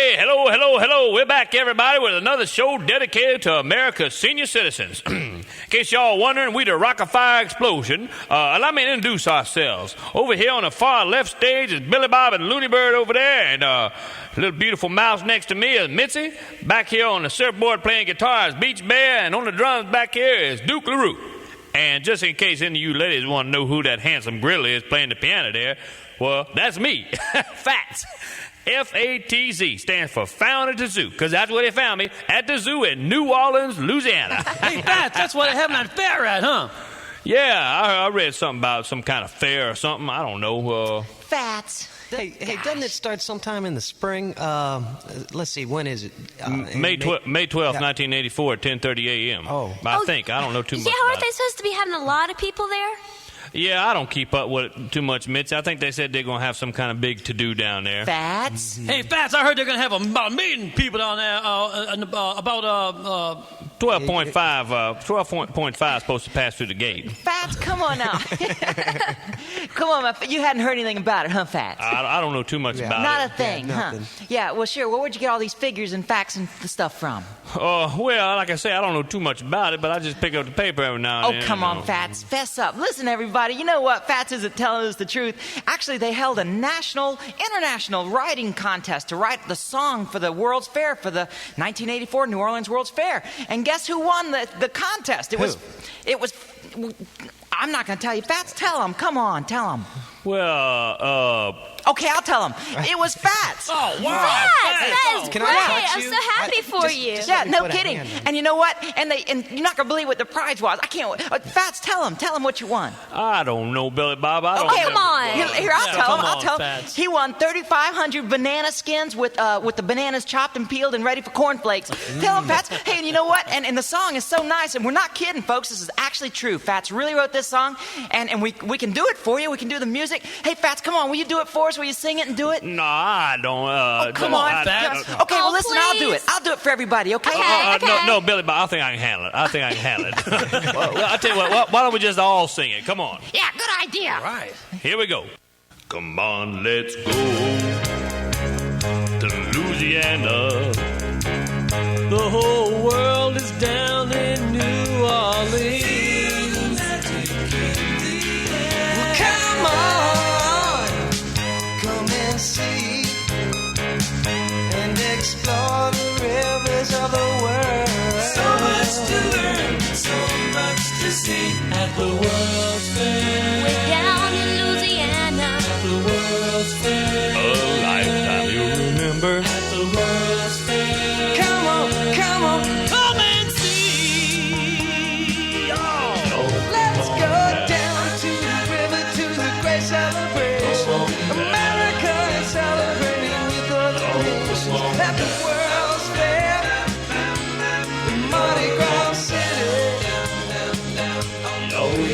Hey, hello. We're back, everybody, with another show dedicated to America's senior citizens. In case y'all wondering, we the Rock-afire explosion. Allow me to introduce ourselves. Over here on the far left stage is Billy Bob and Looney Bird over there, and little beautiful mouse next to me is Mitzi. Back here on the surfboard playing guitar is Beach Bear, and on the drums back here is Duke LaRue. And just in case any of you ladies want to know who that handsome gorilla is playing the piano there, well, that's me, Fats. F-A-T-Z stands for found at the zoo, because that's where they found me, at the zoo in New Orleans, Louisiana. Hey, Fats, that's what they have at fair at, huh? Yeah, I read something about some kind of fair or something. I don't know. Fats. Hey, doesn't it start sometime in the spring? Let's see, when is it? May 12th, 1984 at 10:30 a.m. Oh. I think. I don't know too much Yeah, about aren't they supposed to be having a lot of people there? Yeah, I don't keep up with it too much, Mitch. I think they said they're going to have some kind of big to-do down there. Fats? Hey, Fats, I heard they're going to have about a million people down there about 12.5 is supposed to pass through the gate. Fats, come on now. Come on, you hadn't heard anything about it, huh, Fats? I don't know too much about Not it. a thing, huh? Yeah, well, sure. Well, where'd you get all these figures and facts and the stuff from? Well, like I say, I don't know too much about it, but I just pick up the paper every now and then. Oh, come on, Fats. Fess up. Listen, everybody. You know what? Fats isn't telling us the truth. Actually, they held a international writing contest to write the song for the World's Fair, for the 1984 New Orleans World's Fair. And guess who won the contest? It was... I'm not going to tell you. Fats, tell him. Come on, tell him. Well, Okay, I'll tell him. It was Fats. Oh, wow. Fats! That is Can great. I touch I'm you? so happy for you. Yeah, no put a kidding. hand in. And you know what? And you're not gonna believe what the prize was. I can't. Fats, tell him what you won. I don't know, Billy Bob. I don't Okay, come on. Here, I'll tell him. come I'll on, tell him. Fats. He won 3,500 banana skins with the bananas chopped and peeled and ready for cornflakes. Tell him, Fats. Hey, and you know what? And the song is so nice, and we're not kidding, folks. This is actually true. Fats really wrote this song, and we can do it for you. We can do the music. Hey, Fats, come on. Will you do it for us? Will you sing it and do it? No, I don't. Come on, Fats. Okay, well, listen, I'll do it. please. I'll do it for everybody, okay? Okay. No, Billy Bob, I think I can handle it. Well, I'll tell you what, why don't we just all sing it? Come on. Yeah, good idea. Right. Here we go. Come on, let's go to Louisiana. The whole world is down in New Orleans. Come on, come and see and explore the rivers of the world. So much to learn, so much to see at the World's Fair. We're down in Louisiana. At the World's Fair. A lifetime you'll remember. At the World's Fair. Come on, come and see. let's go down to the river to the great celebration. America is celebrating with other nations at the World's Fair, the Mardi Gras City.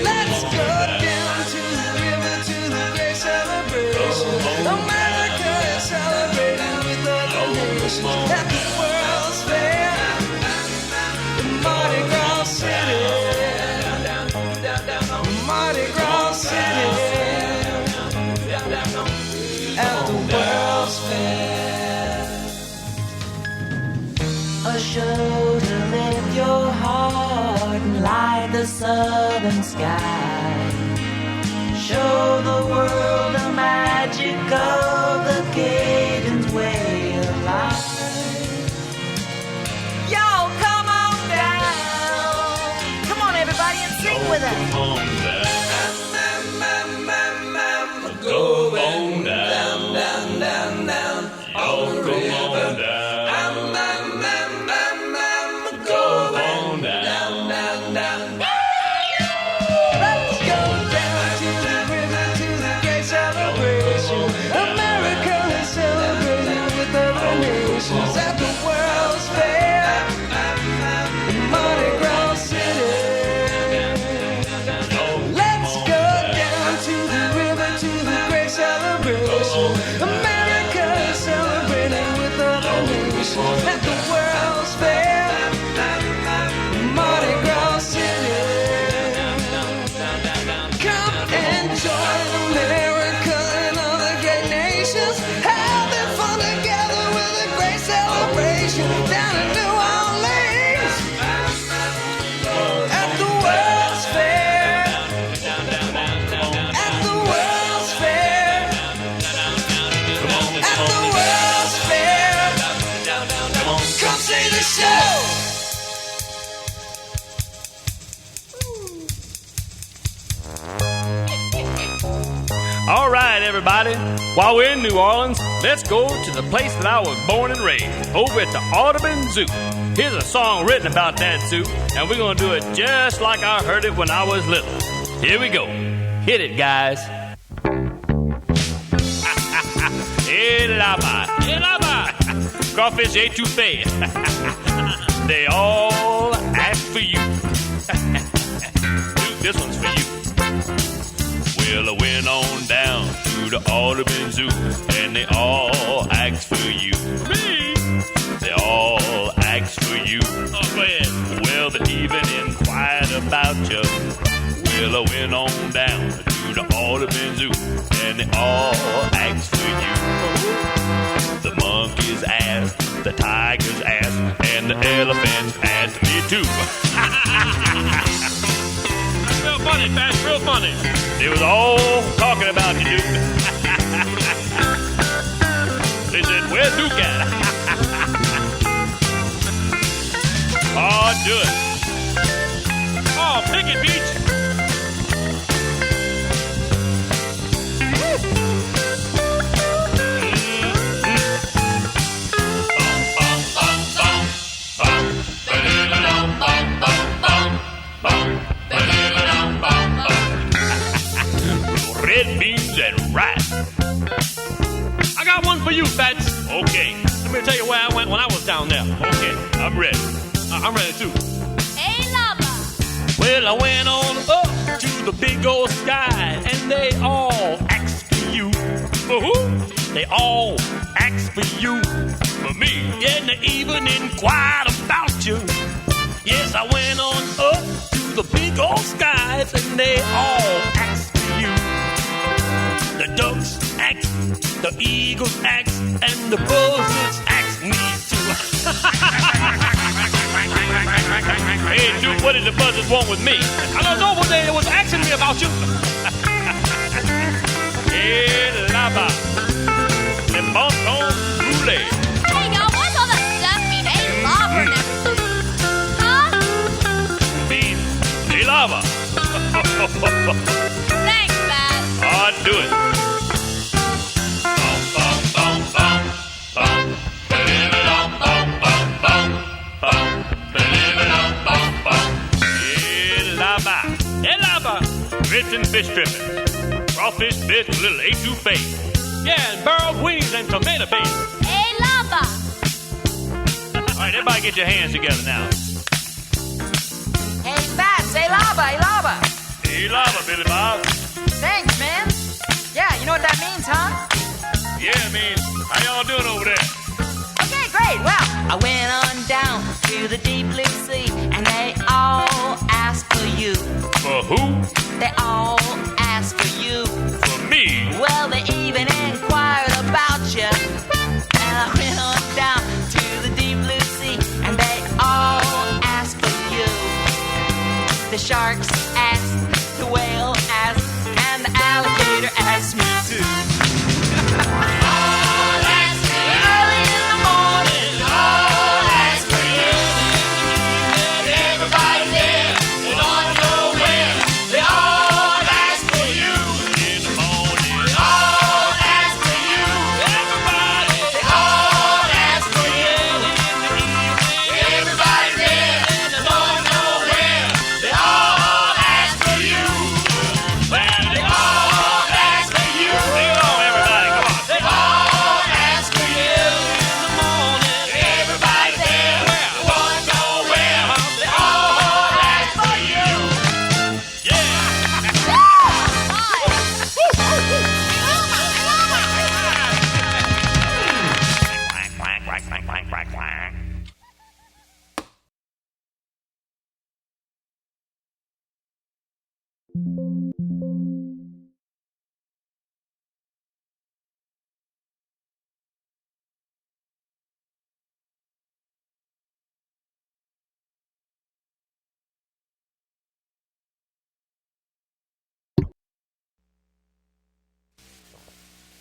Let's go down to the river to the great celebration. America is celebrating with other nations at the World's Fair, the Mardi Gras City. Mardi Gras City at the World's Fair. A show to lift your heart and light the southern sky. Show the world the magic of the Cajun's way of life. Y'all, come on down. Come on, everybody, and sing with us. Come on down. Go on down. Y'all come on down. Go on down. Let's go down to the river to the great celebration. All right, everybody. While we're in New Orleans, let's go to the place that I was born and raised, over at the Audubon Zoo. Here's a song written about that zoo, and we're going to do it just like I heard it when I was little. Here we go. Hit it, guys. Elaba, elaba. Crawfish etouffee. They all ask for you. Dude, this one's for you. Well, I went on down to the Audubon Zoo, and they all asked for you. Me? They all asked for you. Oh, go ahead. Well, they even inquired about you. Well, I went on down to the Audubon Zoo, and they all asked for you. The monkeys asked, the tigers asked, and the elephants asked me too. Real funny, Pat, real funny. They was all talking about you, Duke. They said, where's Duke at? Oh, do it. Oh, Picket Beach. Red beans and rice. I got one for you, Fats. Okay. Let me tell you where I went when I was down there. Okay, I'm ready. I'm ready too. Hey, Lava. Well, I went on up to the big old sky, and they all asked for you. For who? They all asked for you. For me. Yeah, and they even inquired about you. Yes, I went on up to the big old skies, and they all asked for you. The ducks asked, the eagles asked, and the buzzards asked me too. Hey, Duke, what did the buzzards want with me? I don't know, but they was asking me about you. Hey, lava, le bon ton brûlé. Hey, y'all, what's all that stuff mean? Hey, Lava and everything. Huh? Mean, hey, lava. Thanks, Pat. Oh, do it. Grits and fish drippings, crawfish bits, a little etouffee. Yeah, and barreled wings and tomato paste. Hey, Lava. All right, everybody get your hands together now. Hey, Fats, hey, Lava, hey, Lava. Hey, lava, Billy Bob. Thanks, man. Yeah, you know what that means, huh? Yeah, man. How y'all doing over there? Okay, great. Well, I went on down to the deep blue sea, and they all asked for you. For who? They all asked for you. For me. Well, they even inquired about you. And I went on down to the deep blue sea, and they all asked for you. The sharks asked, the whale asked, and the alligator asked me too. All asked me early in the morning. All asked for you. And everybody there, they don't know where. They all asked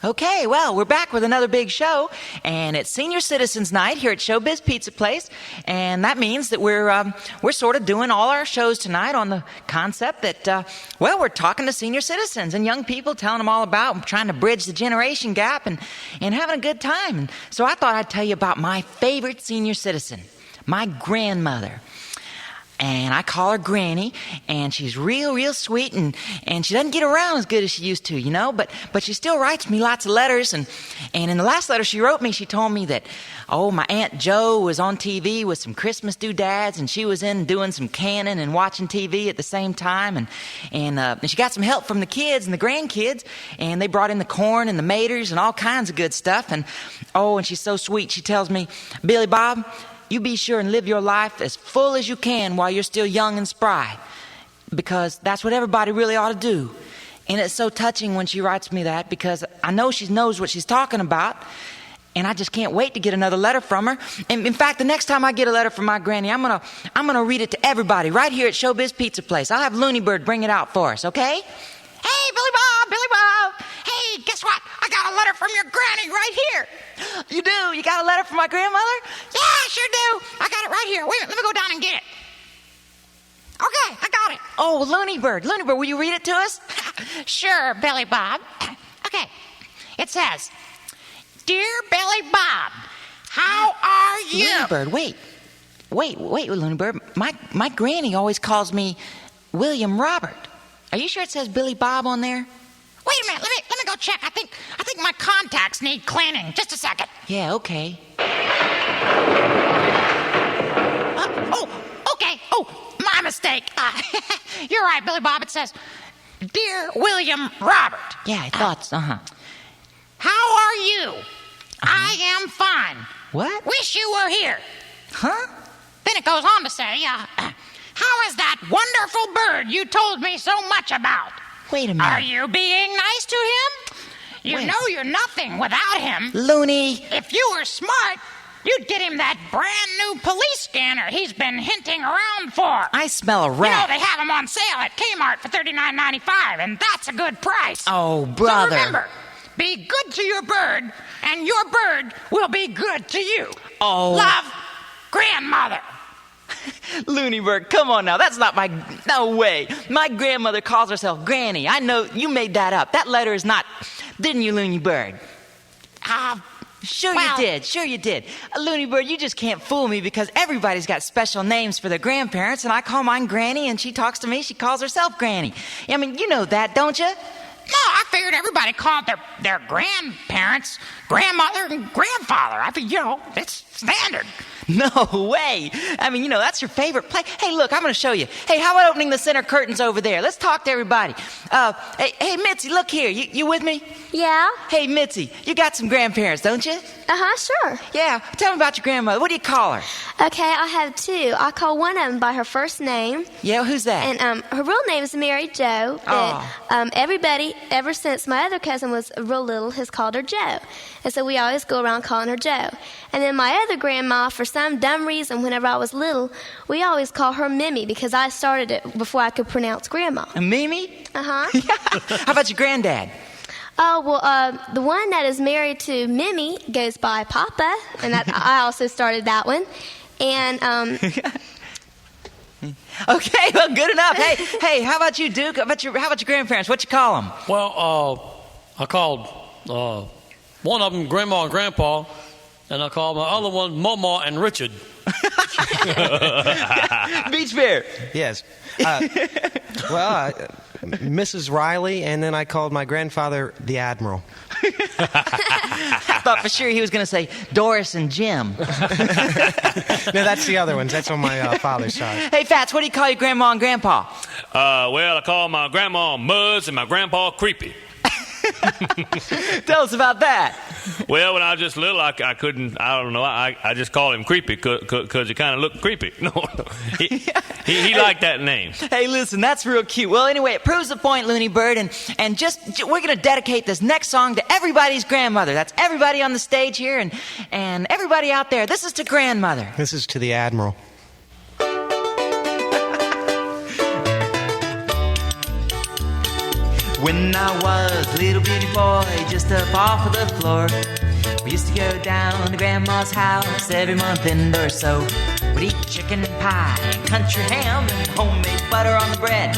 Okay, well, we're back with another big show, and it's Senior Citizens Night here at Showbiz Pizza Place, and that means that we're sort of doing all our shows tonight on the concept that, we're talking to senior citizens and young people, telling them all about trying to bridge the generation gap and having a good time. And so I thought I'd tell you about my favorite senior citizen, my grandmother. And I call her Granny, and she's real sweet, and she doesn't get around as good as she used to, you know, but she still writes me lots of letters, and in the last letter she wrote me, she told me that, my Aunt Jo was on TV with some Christmas doodads, and she was in doing some canning and watching TV at the same time, and she got some help from the kids and the grandkids, and they brought in the corn and the maters and all kinds of good stuff, and she's so sweet, she tells me, Billy Bob, you be sure and live your life as full as you can while you're still young and spry, because that's what everybody really ought to do. And it's so touching when she writes me that, because I know she knows what she's talking about, and I just can't wait to get another letter from her. And in fact, the next time I get a letter from my granny, I'm gonna read it to everybody right here at Showbiz Pizza Place. I'll have Looney Bird bring it out for us, okay? Hey, Billy Bob! Hey, guess what? I got a letter from your granny right here. You do? You got a letter from my grandmother? Yeah, I sure do. I got it right here. Wait a minute, let me go down and get it. Okay, I got it. Oh, Looney Bird, will you read it to us? Sure, Billy Bob. Okay, it says, Dear Billy Bob, how are you? Looney Bird, wait, Looney Bird. My granny always calls me William Robert. Are you sure it says Billy Bob on there? Wait a minute, let me go check. I think my contacts need cleaning. Just a second. Yeah, okay. Okay. Oh, my mistake. You're right, Billy Bob. It says, Dear William Robert. Yeah, I thought so. How are you? I am fine. What? Wish you were here. Huh? Then it goes on to say, how is that wonderful bird you told me so much about? Wait a minute. Are you being nice to him? You know you're nothing without him. Looney. If you were smart, you'd get him that brand new police scanner he's been hinting around for. I smell a rat. You know, they have them on sale at Kmart for $39.95, and that's a good price. Oh, brother. So remember, be good to your bird, and your bird will be good to you. Oh. Love, Grandmother. Looney Bird, come on now. That's not no way. My grandmother calls herself Granny. I know you made that up. That letter is not, didn't you, Looney Bird? Sure you did. Looney Bird, you just can't fool me, because everybody's got special names for their grandparents, and I call mine Granny, and she talks to me, she calls herself Granny. I mean, you know that, don't you? No, I figured everybody called their grandparents grandmother and grandfather. I figured, it's standard. No way. I mean, that's your favorite play. Hey, look, I'm going to show you. Hey, how about opening the center curtains over there? Let's talk to everybody. Hey, Mitzi, look here. You with me? Yeah. Hey, Mitzi, you got some grandparents, don't you? Sure. Yeah. Tell me about your grandmother. What do you call her? Okay, I have two. I call one of them by her first name. Yeah, who's that? And her real name is Mary Jo. But everybody, ever since my other cousin was real little, has called her Jo. And so we always go around calling her Jo. And then my other grandma, for some dumb reason, whenever I was little, we always call her Mimi, because I started it before I could pronounce grandma. Mimi? Uh-huh. How about your granddad? Oh, well, the one that is married to Mimi goes by Papa, and I also started that one. And, Okay, well, good enough. Hey, how about you, Duke? How about your grandparents? What you call them? Well, I called one of them Grandma and Grandpa, and I called my other one Mama and Richard. Beach Bear. Yes. Mrs. Riley, and then I called my grandfather the Admiral. I thought for sure he was going to say Doris and Jim. No, that's the other ones. That's on my father's side. Hey, Fats, what do you call your grandma and grandpa? Well, I call my grandma Muzz and my grandpa Creepy. Tell us about that. Well, when I was just little, I couldn't, I don't know, I just called him Creepy because he kind of looked creepy. No. He liked that name. Hey, listen, that's real cute. Well, anyway, it proves the point, Looney Bird, and just we're going to dedicate this next song to everybody's grandmother. That's everybody on the stage here and everybody out there. This is to grandmother. This is to the Admiral. When I was a little bitty boy, just up off of the floor, we used to go down to Grandma's house every month end or so. We'd eat chicken pie and country ham and homemade butter on the bread.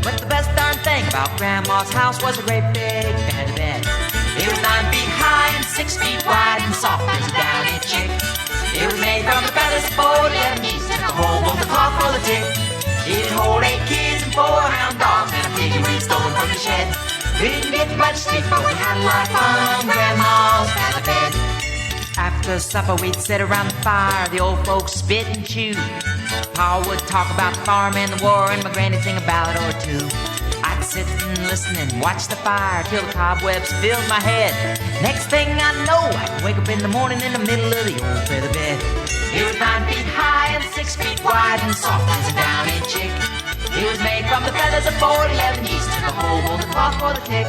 But the best darn thing about Grandma's house was a great big bed. It was 9 feet high and 6 feet wide and soft as a downy chick. It was made from the feathers of 40 yeast and a whole bunch of cloth for the tick. It'd hold 8 kids and 4 hound dogs and a piggy we'd stolen from the shed. We didn't get much sleep, but we had a lot of fun. Grandma's feather bed. After supper, we'd sit around the fire. The old folks spit and chew. Pa would talk about the farm and the war, and my granny sing a ballad or two. I'd sit and listen and watch the fire till the cobwebs filled my head. Next thing I know, I'd wake up in the morning in the middle of the old feather bed. It was 9 feet high and 6 feet wide and soft as a downy chick. It was made from the feathers of 40 yeast and a whole bunch of cloth for the tick.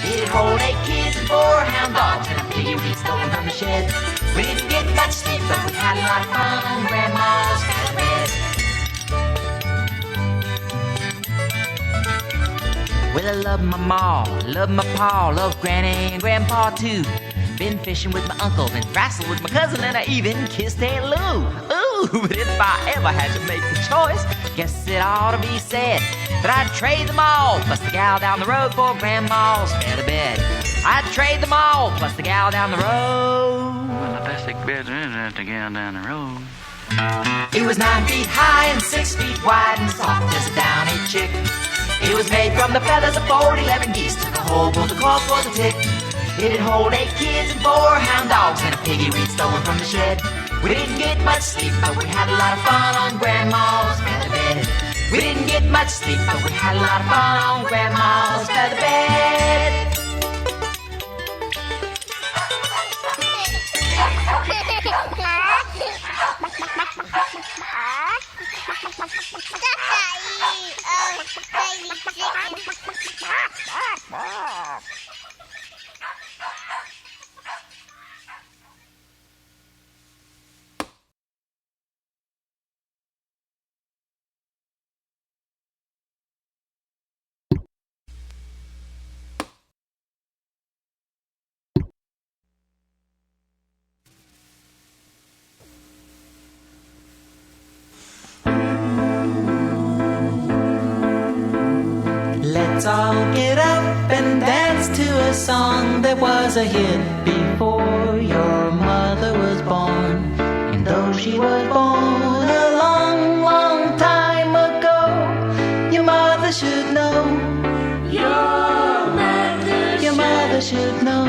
It'd hold 8 kids and 4 hound dogs and a piggy we'd stolen from the shed. We didn't get much sleep, but we had a lot of fun. Grandma's feather bed. Well, I love my ma, love my pa, love Granny and Grandpa too. Been fishing with my uncle, been wrestled with my cousin, and I even kissed Aunt Lou. Ooh, but if I ever had to make the choice, guess it ought to be said that I'd trade them all, plus the gal down the road for Grandma's feather bed. I'd trade them all, plus the gal down the road. Well, the best beds is the gal down the road. It was 9 feet high and 6 feet wide and soft as a downy chick. It was made from the feathers of 40 geese, took a whole bunch of cloth for the tick. It'd hold 8 kids and 4 hound dogs and a piggy we'd stolen from the shed. We didn't get much sleep, but we had a lot of fun on Grandma's feather bed. We didn't get much sleep, but we had a lot of fun on Grandma's feather bed. Let's all get up and dance to a song that was a hit before your mother was born. And though she was born a long, long time ago, your mother should know. Your mother should know.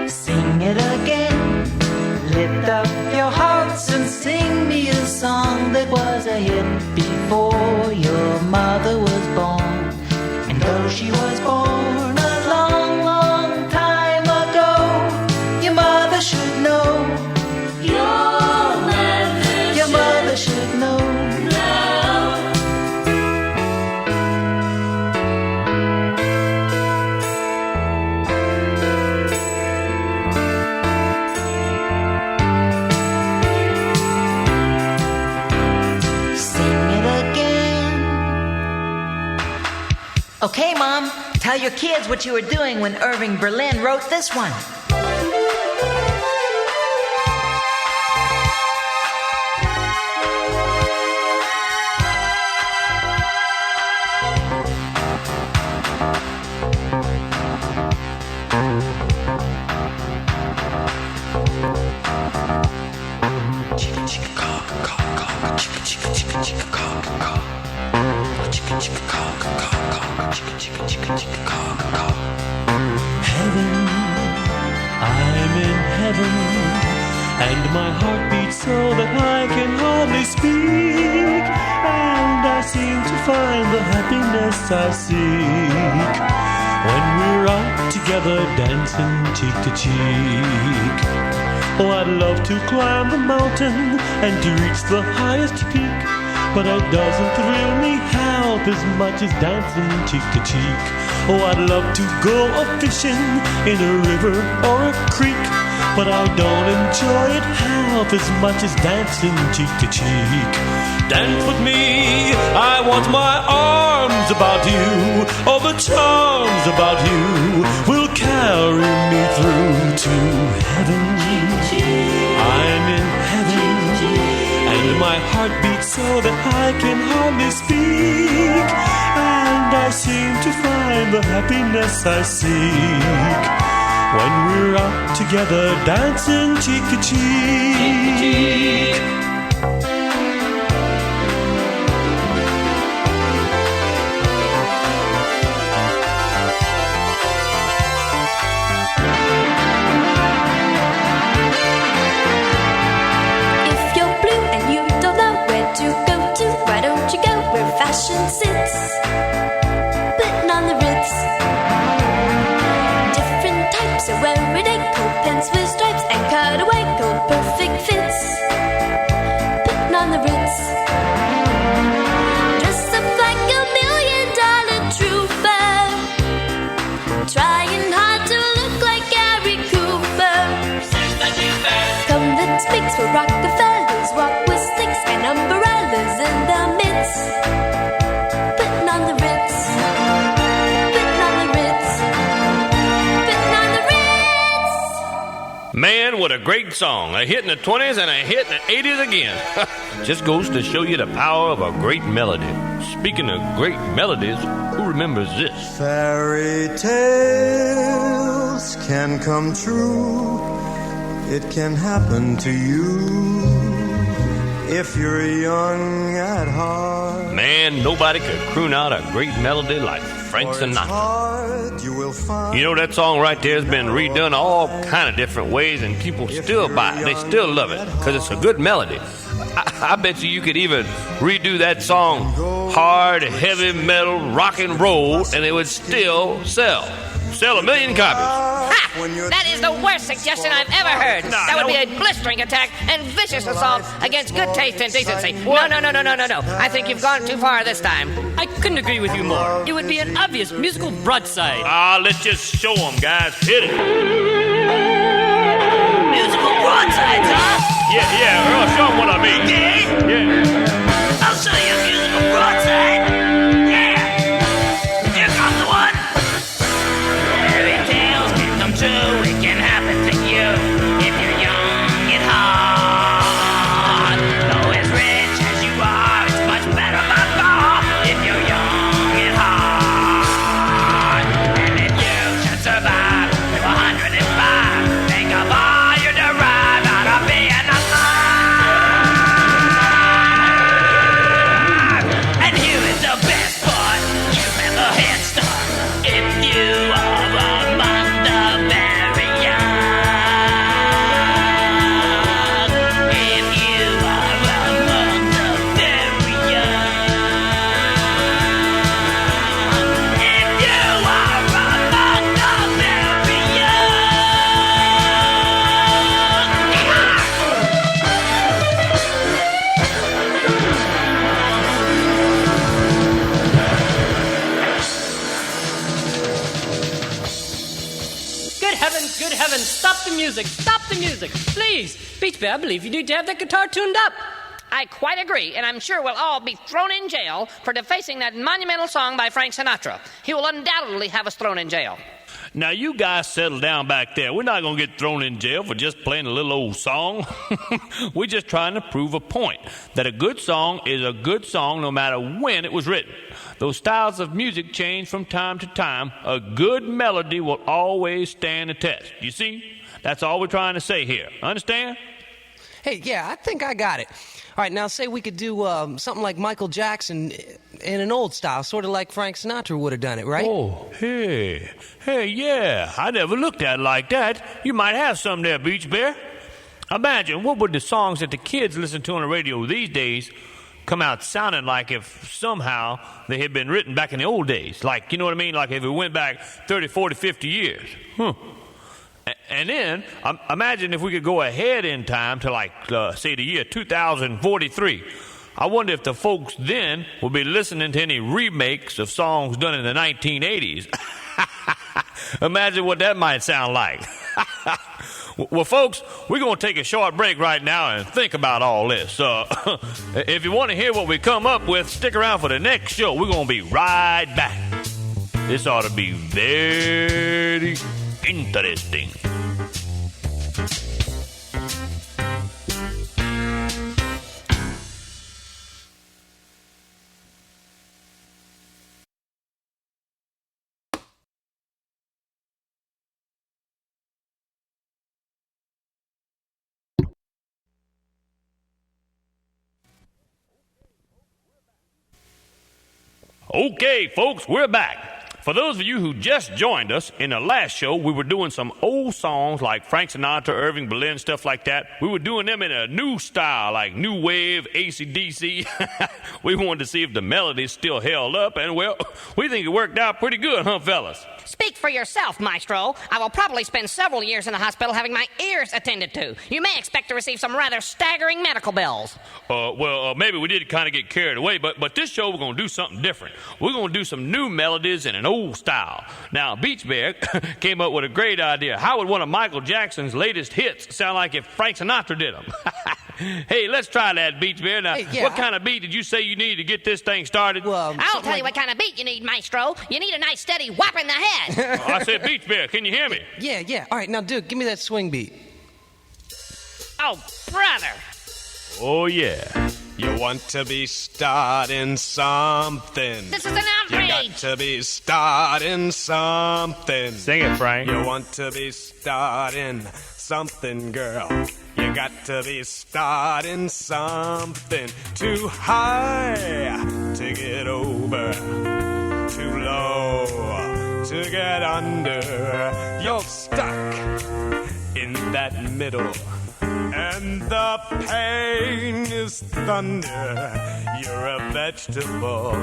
Sing it again. Lift up your hearts and sing me a song that was a hit before your mother was born. And though she was born a long, long time ago, your mother should know. Your mother should know. Okay, Mom, tell your kids what you were doing when Irving Berlin wrote this one. Heaven, I'm in heaven, and my heart beats so that I can hardly speak, and I seem to find the happiness I seek when we're out together dancing cheek to cheek. Oh, I'd love to climb the mountain and to reach the highest peak, but it doesn't thrill me half as much as dancing cheek to cheek. Oh, I'd love to go a-fishing in a river or a creek, but I don't enjoy it half as much as dancing cheek to cheek. Dance with me, I want my arms about you, all the charms about you will carry me through to heaven. I'm in heaven, and my heart beats so that I can hardly speak, and I seem to find the happiness I seek when we're out together dancing cheek to cheek. Fashion sits, putting on the Ritz. Different types of wearing a coat, pants with stripes and cutaway coat, perfect fits. Putting on the Ritz. Dress up like $1 million trooper, trying hard to look like Gary Cooper. Come, let's mix for Rock-afires, walk with sticks and umbrellas in the midst. Man, what a great song. A hit in the 20s and a hit in the 80s again. Just goes to show you the power of a great melody. Speaking of great melodies, who remembers this? Fairy tales can come true. It can happen to you if you're young at heart. Man, nobody could croon out a great melody like Frank Sinatra. You know, that song right there has been redone all kind of different ways, and people still buy it. They still love it because it's a good melody. I bet you could even redo that song hard, heavy metal, rock and roll, and it would still sell 1 million copies. Ha! That is the worst suggestion I've ever heard. That would be a blistering attack and vicious assault against good taste and decency. No. I think you've gone too far this time. I couldn't agree with you more. It would be an obvious musical broadside. Let's just show them, guys. Hit it. Musical broadsides, huh? Yeah, Earl, show them what I mean. Yeah? I'll show you a musical broadside. Yeah. Here comes the one. Fairy tales can come true. It can happen to you if you're young at heart. Though as rich as you are, it's much better by far if you're young at heart. And if you should survive to 105, think of all you derive out of being alive. And here is the best part. You have a head start if you are among the very young. If you are among the very young. If you are among the very Good heavens, stop the music, please. Beach Bear, I believe you need to have that guitar tuned up. I quite agree, and I'm sure we'll all be thrown in jail for defacing that monumental song by Frank Sinatra. He will undoubtedly have us thrown in jail. Now, you guys settle down back there. We're not going to get thrown in jail for just playing a little old song. We're just trying to prove a point, that a good song is a good song no matter when it was written. Though styles of music change from time to time, a good melody will always stand the test. You see? That's all we're trying to say here. Understand? Hey, yeah, I think I got it. All right, now say we could do something like Michael Jackson in an old style, sort of like Frank Sinatra would have done it, right? Oh, hey, yeah. I never looked at it like that. You might have some there, Beach Bear. Imagine, what would the songs that the kids listen to on the radio these days come out sounding like if somehow they had been written back in the old days? Like, you know what I mean? Like if it went back 30, 40, 50 years. And then, imagine if we could go ahead in time to, like, say, the year 2043. I wonder if the folks then will be listening to any remakes of songs done in the 1980s. Imagine what that might sound like. Well, folks, we're going to take a short break right now and think about all this. If you want to hear what we come up with, stick around for the next show. We're going to be right back. This ought to be very interesting. Okay, folks, we're back. For those of you who just joined us, in the last show, we were doing some old songs like Frank Sinatra, Irving Berlin, stuff like that. We were doing them in a new style, like New Wave, AC/DC. We wanted to see if the melodies still held up, and, well, we think it worked out pretty good, huh, fellas? Speak for yourself, Maestro. I will probably spend several years in the hospital having my ears attended to. You may expect to receive some rather staggering medical bills. Maybe we did kind of get carried away, but this show we're going to do something different. We're going to do some new melodies in an old style. Now, Beach Bear came up with a great idea. How would one of Michael Jackson's latest hits sound like if Frank Sinatra did them? Hey, let's try that, Beach Bear. Now, what kind of beat did you say you need to get this thing started? Well, I'll tell you what kind of beat you need, Maestro. You need a nice steady whop in the head. I said Beach Bear. Can you hear me? Yeah. All right, now, dude, give me that swing beat. Oh, brother. Oh, yeah. You want to be starting something. This is an outrage. You got to be starting something. Sing it, Frank. You want to be starting something, girl. You got to be starting something. Too high to get over, too low to get under. You're stuck in that middle, and the pain is thunder. You're a vegetable.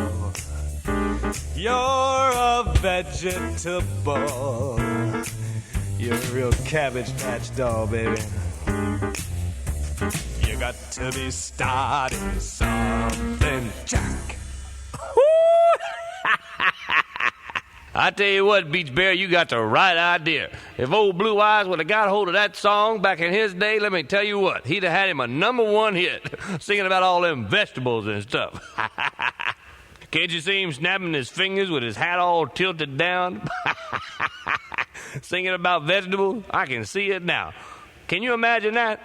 You're a vegetable. You're a real Cabbage Patch doll, baby. You got to be starting something, Jack. I tell you what, Beach Bear, you got the right idea. If old Blue Eyes would have got hold of that song back in his day, let me tell you what, he'd have had him a #1 hit, singing about all them vegetables and stuff. Can't you see him snapping his fingers with his hat all tilted down? Singing about vegetables? I can see it now. Can you imagine that?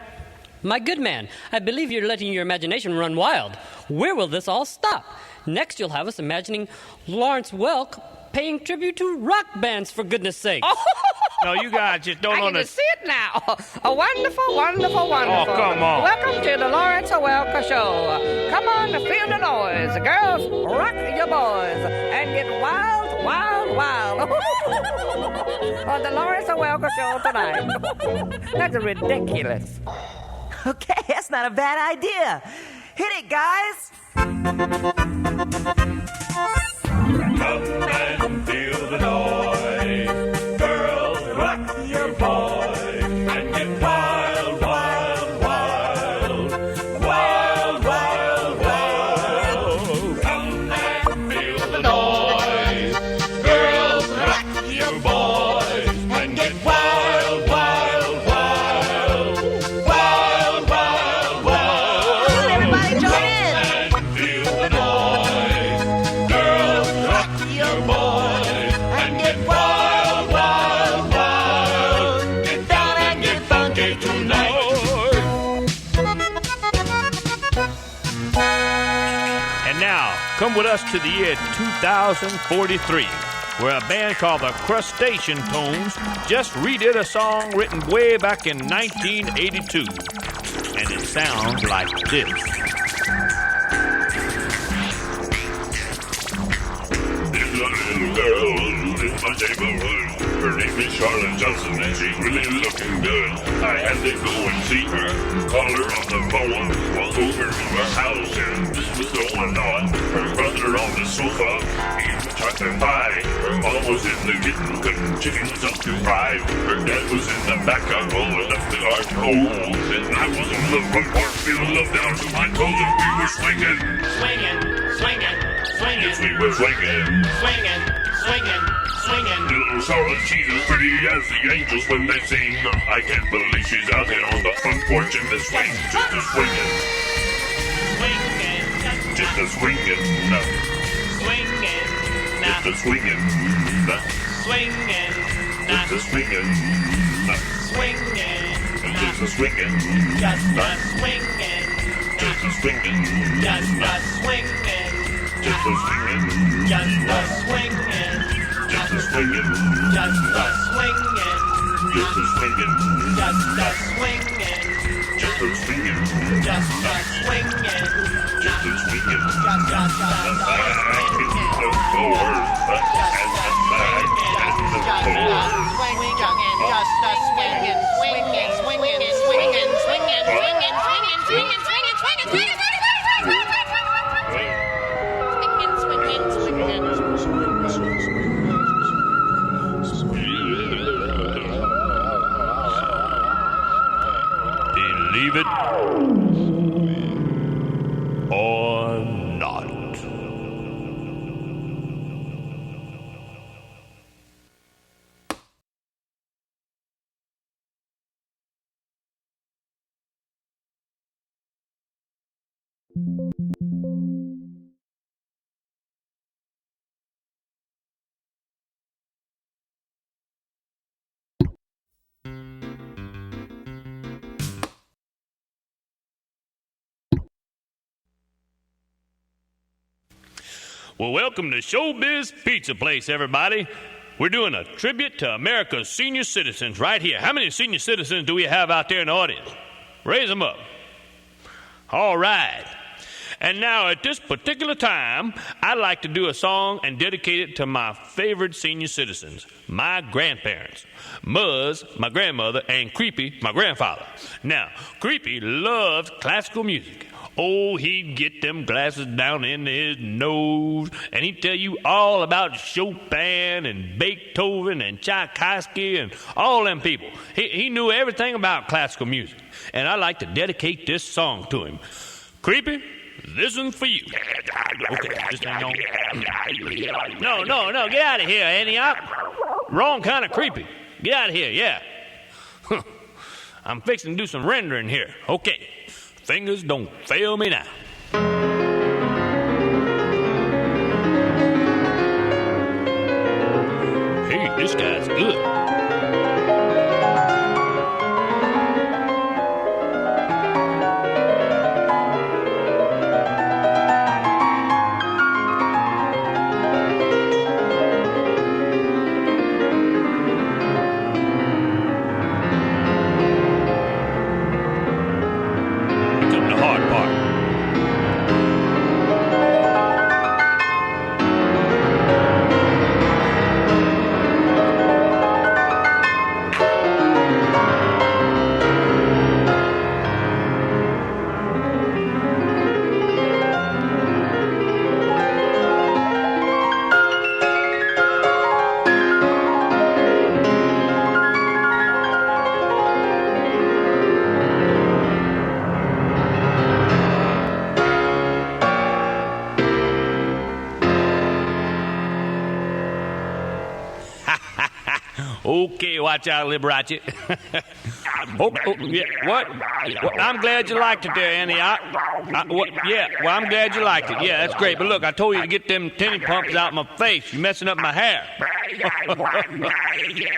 My good man, I believe you're letting your imagination run wild. Where will this all stop? Next, you'll have us imagining Lawrence Welk paying tribute to rock bands, for goodness sake. No, you guys just don't I can understand. just see it now. A wonderful, wonderful, wonderful. Oh, come on. Welcome to the Lawrence Welk Show. Come on, feel the noise. Girls, rock your boys and get wild, wild, wild. On the Lawrence Welk Show tonight. That's ridiculous. Okay, that's not a bad idea. Hit it, guys. Come and feel the noise. Girls, rock your boys and get wild, wild, wild. Wild, wild, wild. Come and feel the noise. Girls, rock your boys and get wild, wild, wild. Wild, wild, wild. Everybody join in. Come and feel the noise. Girls, rock your boys and get wild, wild, wild. Get down and get funky tonight. And now, come with us to the year 2043, where a band called the Crustacean Tones just redid a song written way back in 1982. And it sounds like this. There's a little girl in my neighborhood. Her name is Charlotte Johnson, and she's really looking good. I had to go and see her, call her on the phone, walk over to her house, and this was going on. Her brother on the sofa, he was chopping pie. Her mom was in the kitchen cutting chickens up to fry. Her dad was in the back of rolling up the garden hole, and I was on the front porch feeling love down to my toes, and we were swinging. Swinging, swinging, swinging. Yes, we were swinging. Swinging, swinging, swinging. Little Charlotte, she's as pretty as the angels when they sing. I can't believe she's out here on the front porch in the swing, just a swinging. Just a swinging. Just a swinging. Swinging. Just a swinging. Swinging. Just a swinging. Just a swinging. Just a swinging. Just a swinging. Just a swinging. Just a swinging. Just a swinging. Just a swinging. Just a swinging. Just a swinging. Just a swinging. Just a swinging. Just a swinging. Believe it or not. Well, welcome to Showbiz Pizza Place, everybody. We're doing a tribute to America's senior citizens right here. How many senior citizens do we have out there in the audience? Raise them up. All right. And now, at this particular time, I'd like to do a song and dedicate it to my favorite senior citizens, my grandparents. Muzz, my grandmother, and Creepy, my grandfather. Now, Creepy loves classical music. Oh, he'd get them glasses down in his nose, and he'd tell you all about Chopin and Beethoven and Tchaikovsky and all them people. He knew everything about classical music, and I'd like to dedicate this song to him. Creepy, this one's for you. Okay, just hang on. No, get out of here, Antioch. Wrong kind of creepy. Get out of here, yeah. I'm fixing to do some rendering here. Okay. Fingers don't fail me now. Hey, this guy's good. Okay, watch out, Liberace. Yeah, what? I'm glad you liked it there, Antioch. I'm glad you liked it. Yeah, that's great. But look, I told you to get them tinny pumps out my face. You're messing up my hair.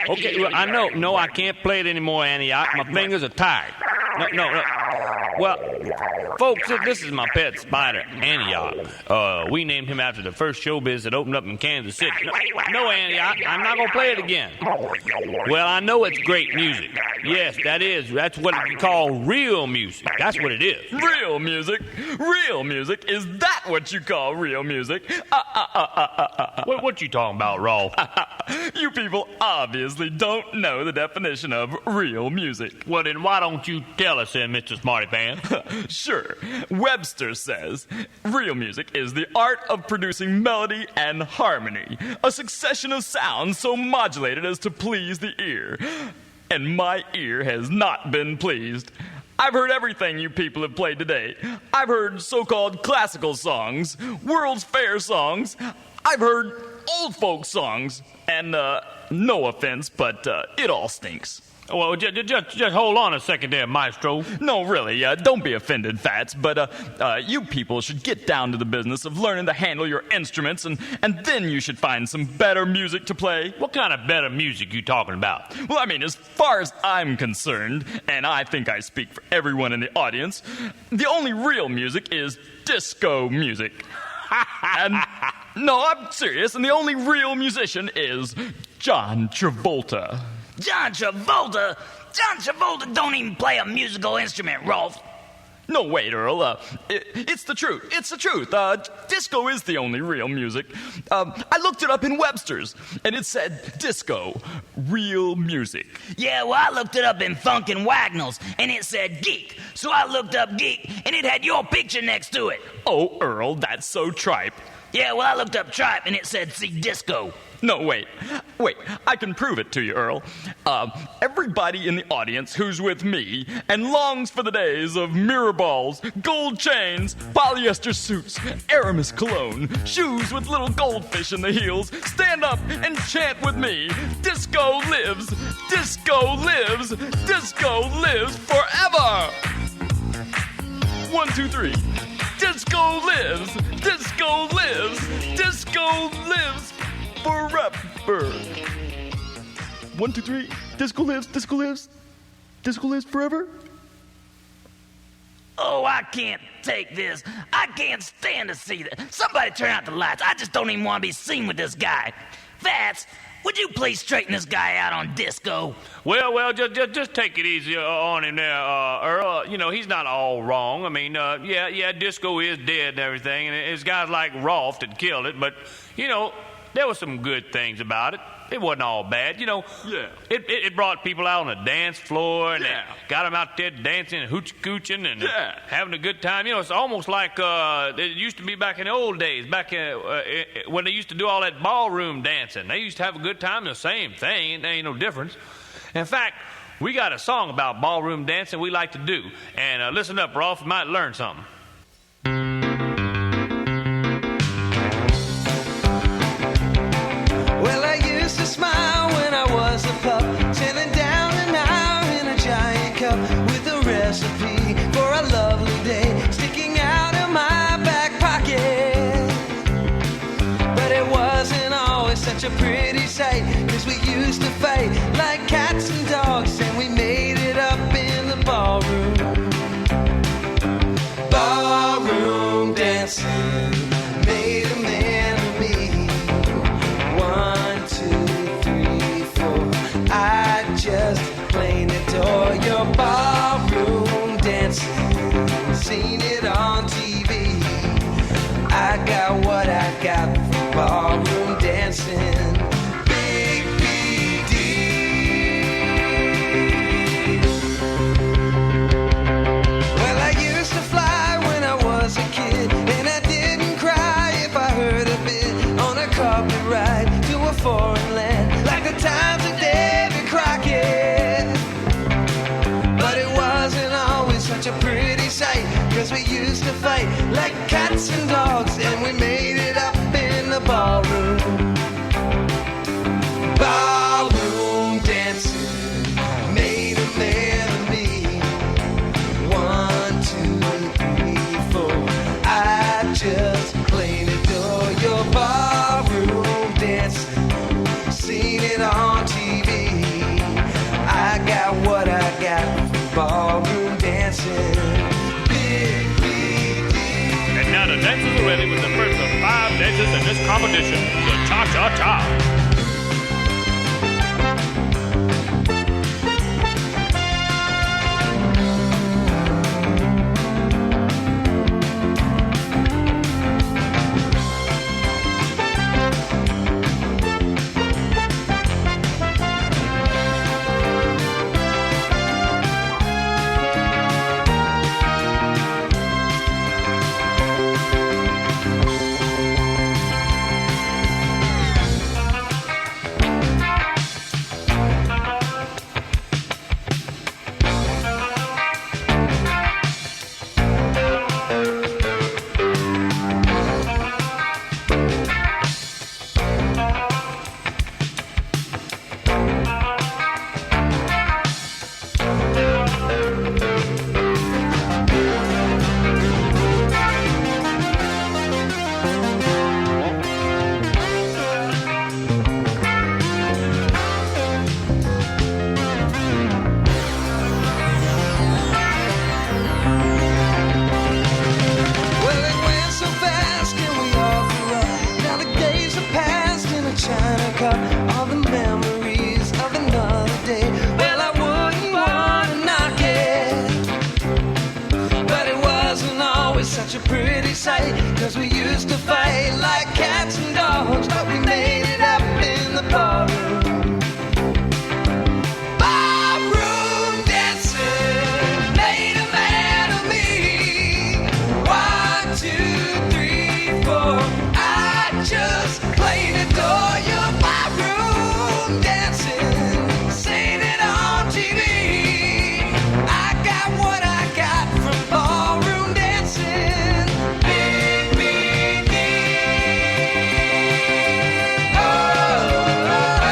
Okay, well, I know. No, I can't play it anymore, Antioch. My fingers are tired. No. Well, folks, this is my pet spider, Antioch. We named him after the first showbiz that opened up in Kansas City. No, Antioch, I'm not going to play it again. Well, I know it's great music. Yes, that is. That's what you call real music. That's what it is. Real music? Real music? Is that what you call real music? What you talking about, Rolf? You people obviously don't know the definition of real music. Well, then why don't you tell us then, Mr. Smarty Pants? Sure. Webster says, real music is the art of producing melody and harmony, a succession of sounds so modulated as to please the ear. And my ear has not been pleased. I've heard everything you people have played today. I've heard so-called classical songs, World's Fair songs. I've heard old folk songs. And, no offense, but it all stinks. Well, just hold on a second there, Maestro. No, really, don't be offended, Fats, but you people should get down to the business of learning to handle your instruments, and then you should find some better music to play. What kind of better music you talking about? Well, I mean, as far as I'm concerned, and I think I speak for everyone in the audience, the only real music is disco music. And no, I'm serious, and the only real musician is John Travolta. John Travolta? John Travolta don't even play a musical instrument, Rolf. No, wait, Earl. It's the truth. It's the truth. Disco is the only real music. I looked it up in Webster's, and it said disco, real music. Yeah, well, I looked it up in Funk and Wagnalls, and it said geek. So I looked up geek, and it had your picture next to it. Oh, Earl, that's so tripe. Yeah, well, I looked up tripe, and it said see disco. No, wait, I can prove it to you, Earl. Everybody in the audience who's with me and longs for the days of mirror balls, gold chains, polyester suits, Aramis cologne, shoes with little goldfish in the heels, stand up and chant with me, disco lives, disco lives, disco lives forever! 1, 2, 3. Disco lives, disco lives, disco lives forever. 1, 2, 3. Disco lives, disco lives, disco lives forever. Oh, I can't take this. I can't stand to see that. Somebody turn out the lights. I just don't even want to be seen with this guy. Fats, would you please straighten this guy out on disco? Well, just take it easy on him there, Earl. You know, he's not all wrong. I mean, yeah, disco is dead and everything, and it's guys like Rolf that killed it, but, you know, there were some good things about it. It wasn't all bad, you know. Yeah. It brought people out on the dance floor, and they got them out there dancing and hoochie-cooching and having a good time. You know, it's almost like it used to be back in the old days, back when they used to do all that ballroom dancing. They used to have a good time, the same thing. There ain't no difference. In fact, we got a song about ballroom dancing we like to do. And listen up, Rolf, you might learn something. Well, I used to smile when I was a pup, sailing down an hour in a giant cup with a recipe for a lovely day sticking out of my back pocket. But it wasn't always such a pretty sight, 'cause we used to fight like cats and dogs, and we made it up in the ballroom. Ballroom dancing made a man of me. 1, 2, 3, 4. I just plain adore your ballroom dancing. Seen it on TV. I got what I got for ballroom dancing. Big BD. Well, I used to fly when I was a kid, and I didn't cry if I heard a bit on a carpet ride to a foreign land, like the times of Davy Crockett. But it wasn't always such a pretty sight, 'cause we used to fight like cats and dogs, and we made it up in the ballroom. Ballroom dancing made a man of me. 1, 2, 3, 4. I just plain adore your ballroom dancing. Seen it on TV. I got what I got for ballroom dancing. Big BD. And now the dancers are ready with the first of 5 dances in this competition, the cha-cha-cha. sight. Cause we used to fight like cats and dogs, but we made it up in the ballroom. Ballroom dancing made a man of me. 1, 2, 3, 4. I just plain adore your ballroom dancing. Seen it on TV. I got what I got from ballroom dancing. Big, big, big. Oh, oh, oh,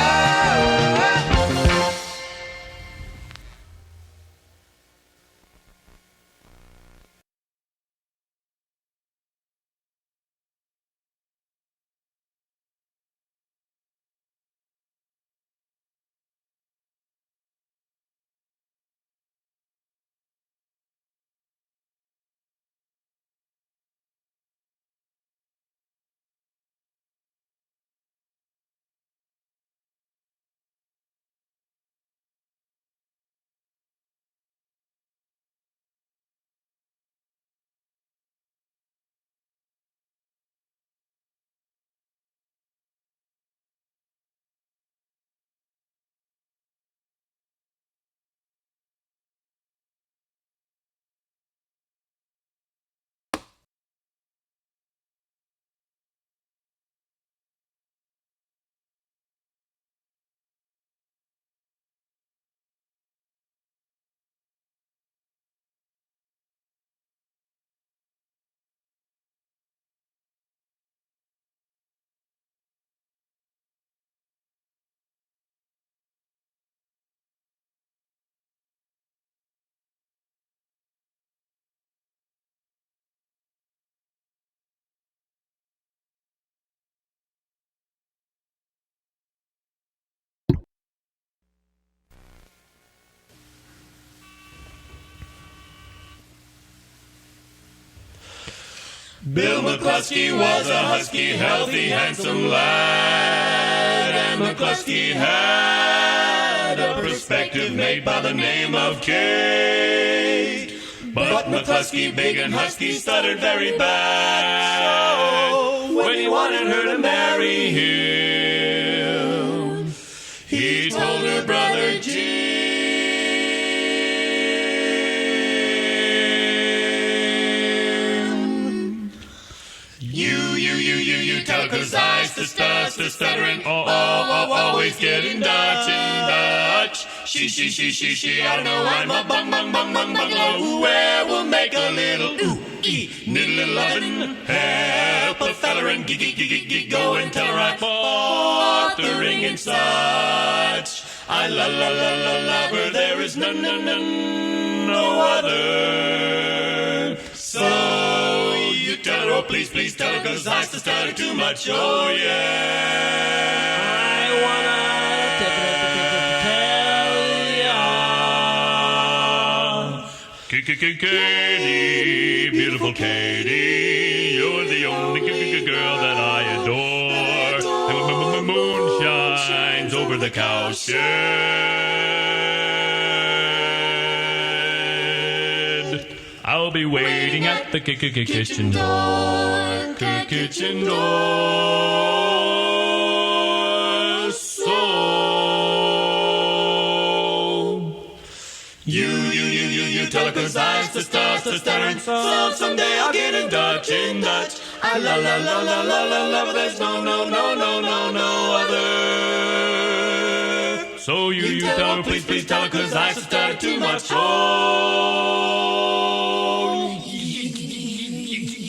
oh. Bill McCluskey was a husky, healthy, handsome lad, and McCluskey had a perspective made by the name of Kate. But McCluskey, big and husky, stuttered very bad. So when he wanted her to marry him, he told her brother Jim, you tell her 'cause I stuttering, always getting Dutch and Dutch. She, I don't know, I'm a bungalow where we'll make a little little lovin', help a feller and go and tell her I bought the ring and such. I love her, there is no other. So you tell her, oh please tell her, 'cause I stutter too much, oh yeah. I wanna tell ya, Katie, beautiful Katie, you're the only girl that I adore. And when the moon shines over the cowshed, I'll be waiting at the kitchen door, kitchen door. So you tell her 'cause I stuttering, so someday I'll get in Dutch. I love, there's no other. So you tell her, please tell her, 'cause I stutter too much. Oh,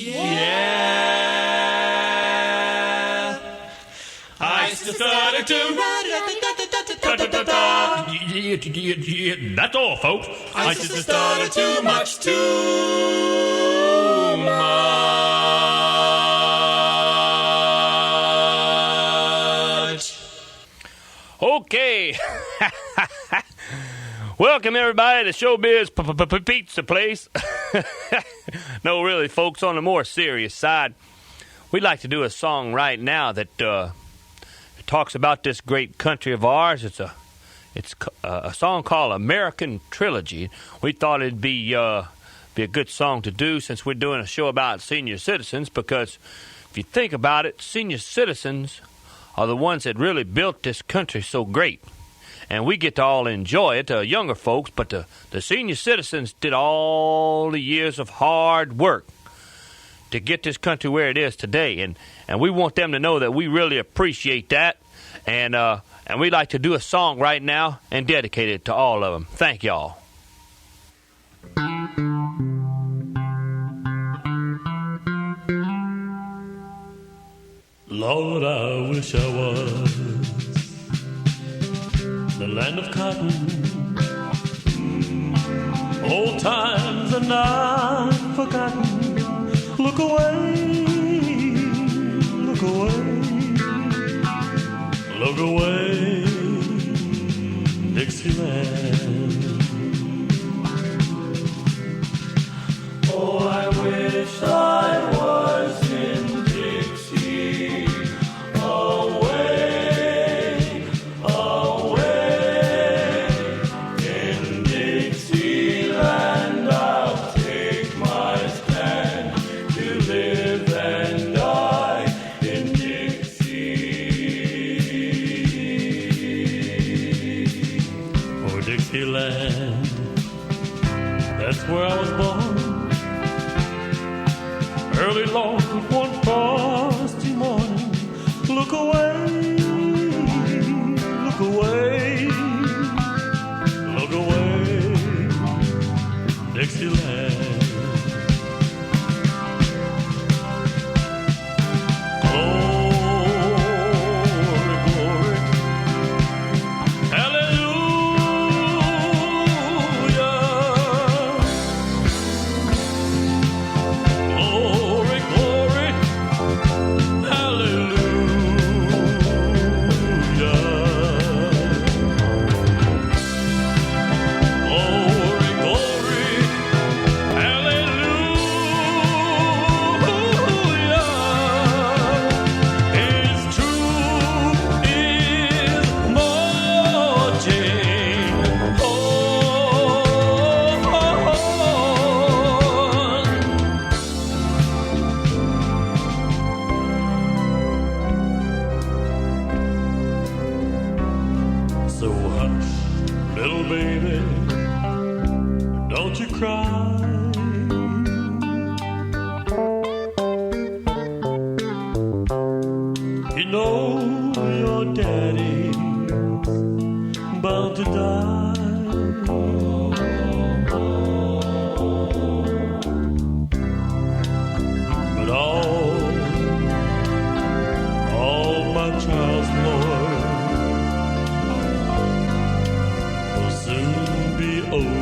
yeah. I stutter too much. That's all, folks. I just stutter too much, too much. Okay. Welcome, everybody, to Showbiz Pizza Place. No, really, folks, on the more serious side, we'd like to do a song right now that talks about this great country of ours. It's a song called American Trilogy. We thought it'd be be a good song to do since we're doing a show about senior citizens, because if you think about it, senior citizens are the ones that really built this country so great. And we get to all enjoy it, younger folks, but the senior citizens did all the years of hard work to get this country where it is today. And we want them to know that we really appreciate that. And we'd like to do a song right now and dedicate it to all of them. Thank y'all. Lord, I wish I was the land of cotton. Old times are not forgotten. Look away, look away, look away, Dixieland. Oh, I wish I was in Dixie, away, away, in Dixieland. I'll take my stand to live and die in Dixie. Oh, Dixieland, that's where I was born. Early Lord, one frosty morning, look away, look away, look away, Dixieland. Glory, glory, hallelujah. Glory, glory, hallelujah. Glory, glory, hallelujah. His truth is marching on. So hush, little baby, don't you cry. You know your daddy's bound to die. But all my child's Lord will soon be over.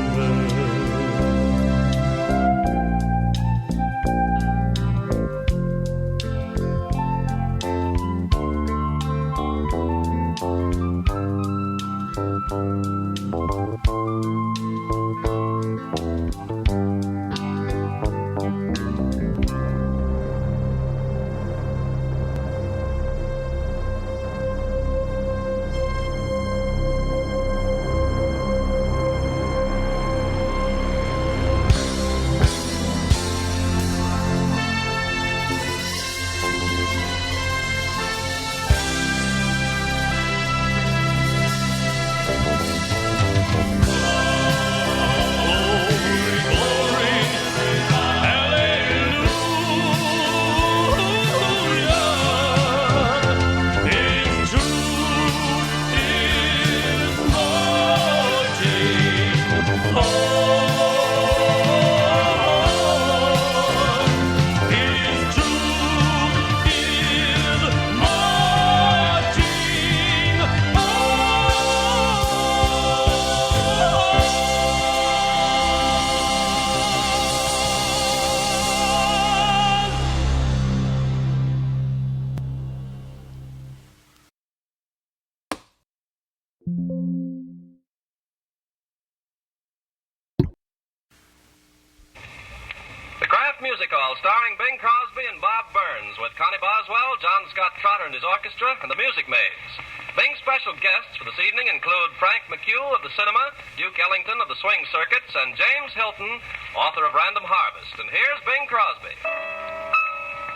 The Kraft Music Hall starring Bing Crosby and Bob Burns, with Connie Boswell, John Scott Trotter and his orchestra, and the Music Maids. Bing's special guests for this evening include Frank McHugh of the cinema, Duke Ellington of the swing circuits, and James Hilton, author of Random Harvest. And here's Bing Crosby.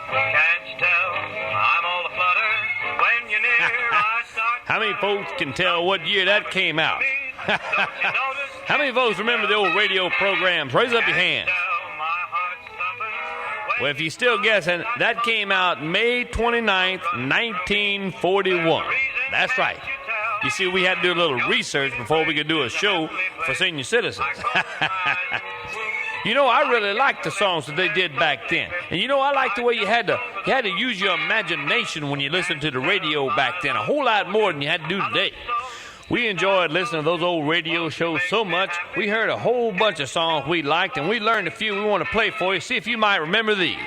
Can't you tell I'm all aflutter when you're near? I start. How many folks can tell what year that came out? How many folks remember the old radio programs? Raise up your hand. Well, if you're still guessing, that came out May 29th, 1941. That's right. You see, we had to do a little research before we could do a show for senior citizens. You know, I really liked the songs that they did back then. And you know, I liked the way you had to use your imagination when you listened to the radio back then, a whole lot more than you had to do today. We enjoyed listening to those old radio shows so much, we heard a whole bunch of songs we liked, and we learned a few we want to play for you. See if you might remember these.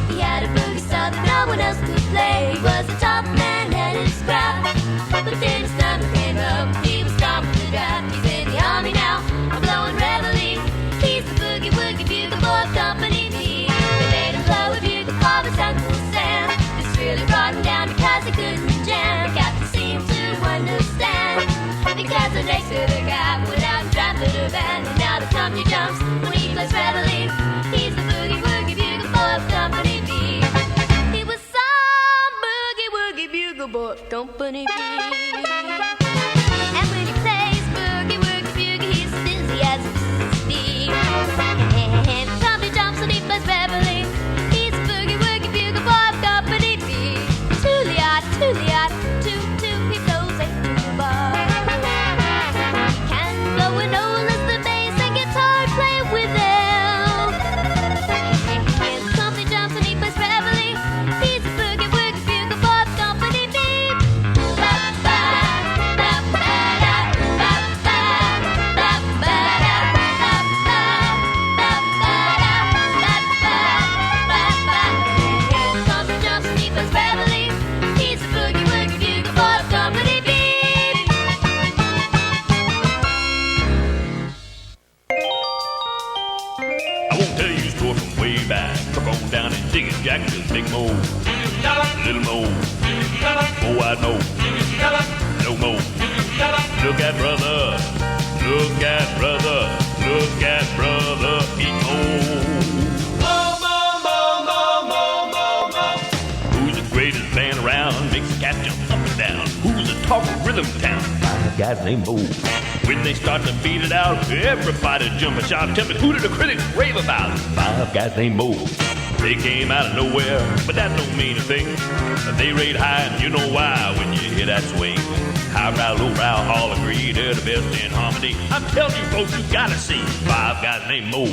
He had a boogie style that no one else could play. He was a top man, had his scrap, but then his time came up. He was stomping the draft. He's in the army now, blowing reveille. He's the boogie woogie bugle boy of Company B. They made him blow a bugle for his Uncle Sam. This really brought him down because he couldn't jam. The captain seemed to understand, because the next to the guy went out and drafted a band. And now the company jumps when he plays reveille. He's the boogie woogie bugle boy of Company B. He was some boogie woogie bugle boy of Company B. And when he plays boogie woogie bugle, he's as busy as Mississippi. And the company jumps when he plays reveille. He's the boogie woogie bugle boy of Company B. Toolie-ah, toolie-ah, toot-toot, he blows a bugle bar. He can blow a note as the bass and guitar play with him. Down and dig it, Jack, just big mo, little mo, oh I know, no mo. Look at brother, look at brother, look at brother, he Who's the greatest band around? Makes the cat jump up and down. Who's the talk of rhythm town? Five guys named Mo. When they start to beat it out, everybody jump and shout. Tell me, who do the critics rave about? Five guys named Mo. They came out of nowhere, but that don't mean a thing. They rate high, and you know why when you hear that swing. Highbrow, lowbrow, all agree they're the best in harmony. I'm telling you, folks, you gotta see five guys named Mo.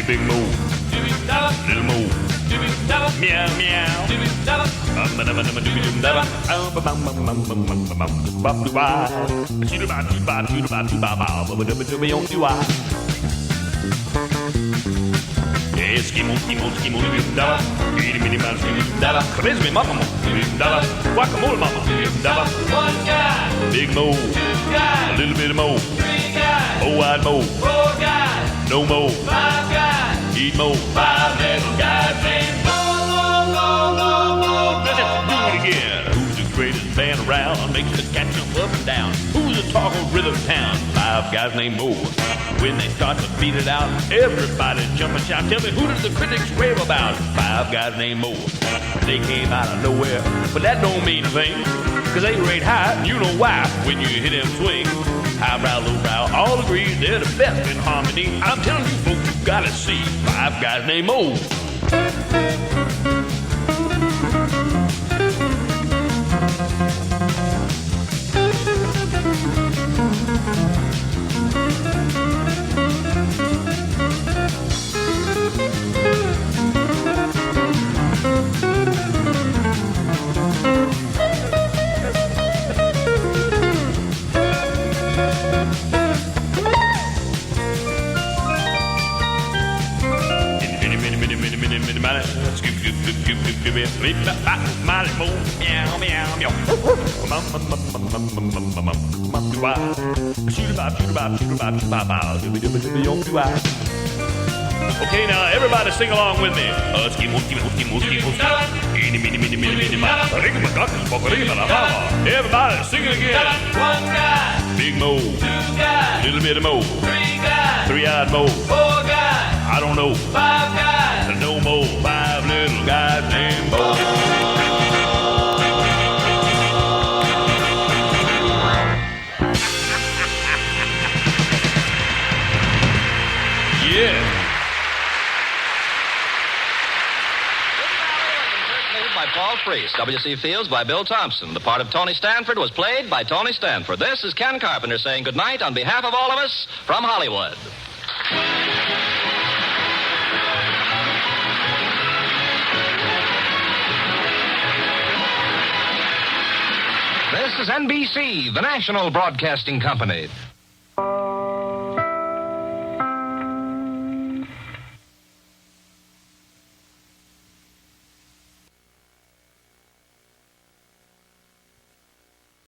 Big Mo, little Mo, meow meow, Eskimo, skimo, skimo, daba, itty bitty mouse, daba, charisma, mama, daba, guacamole, mama, daba. One guy, Big Mo, two guys, a little bit of Mo, three guys, four-eyed Mo, four guys, no Mo, five guys, eat Mo, five little guys named Mo, Mo, Mo, Mo. Let's do it again. Who's the greatest band around? Makes the cat jump up and down. Who's the talk of rhythm town? Five guys named Mo. When they start to beat it out, everybody jump and shout. Tell me, who does the critics rave about? Five guys named Mo. They came out of nowhere, but that don't mean a thing, 'cause they rate high, and you know why when you hear them swing. Highbrow, lowbrow, all agree they're the best in harmony. I'm telling you folks, you gotta see 5 guys named Mo. Okay, now everybody sing along with me. Everybody sing it again. 1 guy, Big Mo, 2 guys, little bit of Mo, 3 guys, 3-eyed Mo, 4 guys, I don't know, 5 guys, no more 5 little guys named Mo. Yeah. By Paul Priest, W.C. Fields by Bill Thompson. The part of Tony Stanford was played by Tony Stanford. This is Ken Carpenter saying goodnight on behalf of all of us from Hollywood. This is NBC, the national broadcasting company.